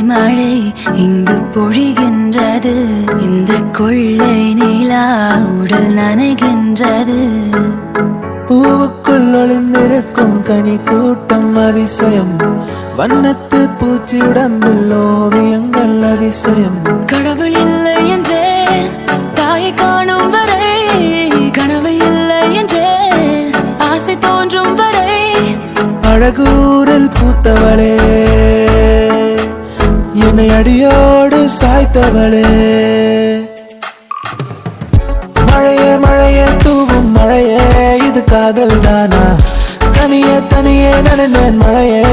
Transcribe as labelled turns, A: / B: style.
A: மழை இங்கு பொழிகின்றது. இந்த கொள்ளை நிலா உடல் நனைகின்றது.
B: பூவுக்குள் ஒளிந்திருக்கும் கனி கூட்டம் அதிசயம். வண்ணத்து பூச்சி உடம்பில் ஓவியங்கள் அதிசயம்.
A: கடவுள் இல்லை என்றே தாயை காணும் வரை, கனவு இல்லை என்றே ஆசை தோன்றும் வரை.
B: அழகூரில் பூத்தவளே, என்னை அடியோடு சாய்த்தவளே. மழையே மழையே தூவும் மழையே, இது காதல் தானா? தனியே தனியே நனைந்தேன் மழையே.